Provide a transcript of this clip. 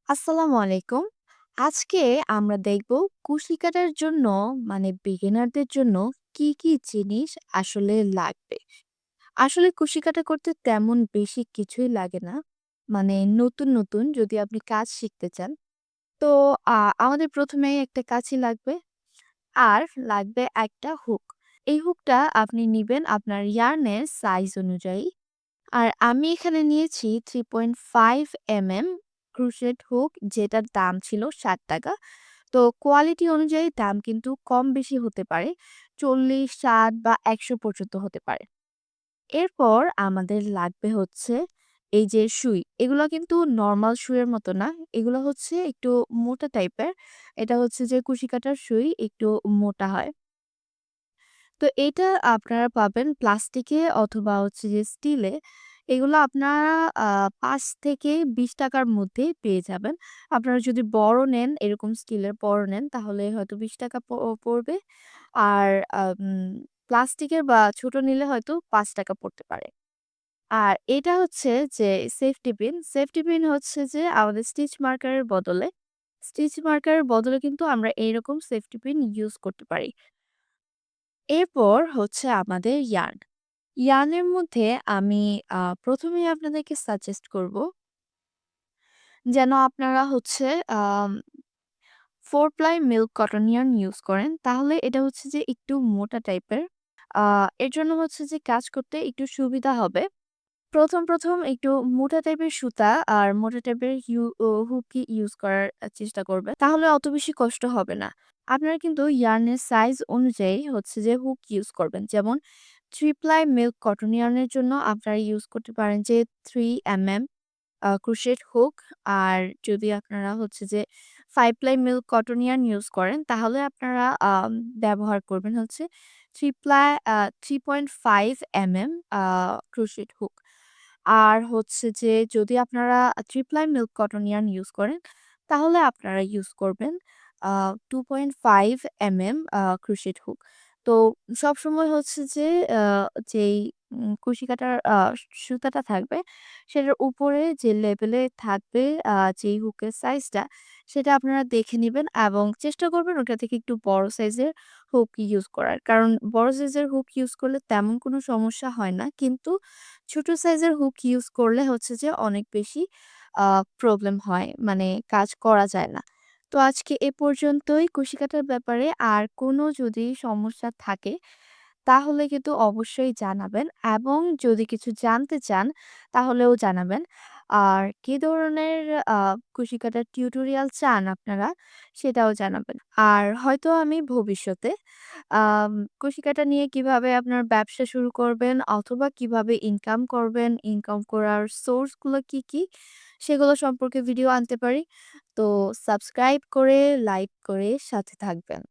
আসসালামু আলাইকুম। আজকে আমরা দেখব কুশি কাটার জন্য বিগিনারদের জন্য কি জিনিস আসলে লাগবে। আসলে কুশি কাটা করতে তেমন বেশি কিছুই লাগে না। নতুন যদি আপনি কাজ শিখতে চান, তো আমাদের ১ম এই একটা কাঁচি লাগবে আর লাগবে একটা হুক। এই হুকটা আপনি নিবেন আপনার ইয়ার্নের সাইজ অনুযায়ী। আর আমি এখানে নিয়েছি 3.5 ক্রুশেট হুক যেটার দাম ছিল ৳৬০। তো কোয়ালিটি অনুযায়ী দাম কিন্তু কম বেশি হতে পারে। ৪০, ৬০ বা ১০০ পর্যন্ত হতে পারে। এরপর আমাদের লাগবে হচ্ছে এই যে সুই। এগুলা কিন্তু নরমাল সুইয়ের মতো না। এগুলো হচ্ছে একটু মোটা টাইপের। এটা হচ্ছে যে কুশি কাটার সুই একটু মোটা হয়। তো এটা আপনারা পাবেন প্লাস্টিকে অথবা হচ্ছে যে স্টিলে। এগুলো আপনারা আ ৳৫ থেকে ৳২০ র মধ্যে পেয়ে যাবেন। আপনারা যদি বড় নেন, এরকম স্টিলের বড় নেন তাহলে হয়তো ৳২০ পড়বে। আর প্লাস্টিকের বা ছোট নিলে হয়তো ৳৫ পড়তে পারে। আর এটা হচ্ছে যে সেফটি পিন। সেফটি পিন হচ্ছে যে আমাদের স্টিচ মার্কারের বদলে কিন্তু আমরা এইরকম সেফটি পিন ইউজ করতে পারি। এরপর হচ্ছে আমাদের ইয়ার্ন। ইয়ার্নের মধ্যে আমি ১ম এই আপনাদেরকে সাজেস্ট করব যেন আপনারা হচ্ছে আম 4 ply milk cotton yarn use করেন। তাহলে এটা হচ্ছে যে একটু মোটা টাইপের। আ এর জন্য হচ্ছে যে কাজ করতে একটু সুবিধা হবে। ১ম একটু মোটা টাইপের সুতা আর মোটা টাইপের হুক ইউজ করার চেষ্টা করবেন। তাহলে অত বেশি কষ্ট হবে না। আপনারা কিন্তু ইয়ার্নের সাইজ অনুযায়ী হচ্ছে যে হুক ইউজ করবেন। যেমন 3 প্লাই মিল্ক কটন yarn এর জন্য আপনারা ইউজ করতে পারেন যে 3 ক্রোশেট হুক। আর যদি আপনারা হচ্ছে যে 5 ply milk cotton yarn use করেন তাহলে আপনারা ব্যবহার করবেন হচ্ছে 3 প্লাই 3.5 আ ক্রোশেট হুক। আর হচ্ছে যে যদি আপনারা 3 ply milk cotton yarn use করেন তাহলে আপনারা ইউজ করবেন আ 2.5 ক্রোশেট হুক। তো সবসময় হচ্ছে যে আ যেই কুশি কাটার সুতাটা থাকবে সেটার উপরে যে লেবেলে থাকবে যেই হুকের সাইজটা সেটা আপনারা দেখে নিবেন এবং চেষ্টা করবেন ওটা থেকে একটু বড় সাইজের হুক ইউজ করার। কারণ বড় সাইজের হুক ইউজ করলে তেমন কোনো সমস্যা হয় না। কিন্তু ছোট সাইজের হুক ইউজ করলে হচ্ছে যে অনেক বেশি আ প্রবলেম হয়। কাজ করা যায় না। তো আজকে এ পর্যন্তই কুশি কাটার ব্যাপারে। আর কোনো যদি সমস্যা থাকে তাহলে কিন্তু অবশ্যই জানাবেন এবং যদি কিছু জানতে চান তাহলেও জানাবেন। আর কি ধরনের আ কুশি কাটার টিউটোরিয়াল চান আপনারা সেটাও জানাবেন। আর হয়তো আমি ভবিষ্যতে আম কুশি কাটা নিয়ে কিভাবে আপনার ব্যবসা শুরু করবেন অথবা কিভাবে ইনকাম করবেন, ইনকাম করার সোর্স গুলো কি সেগুলো সম্পর্কে ভিডিও আনতে পারি। তো সাবস্ক্রাইব করে, লাইক করে সাথে থাকবেন।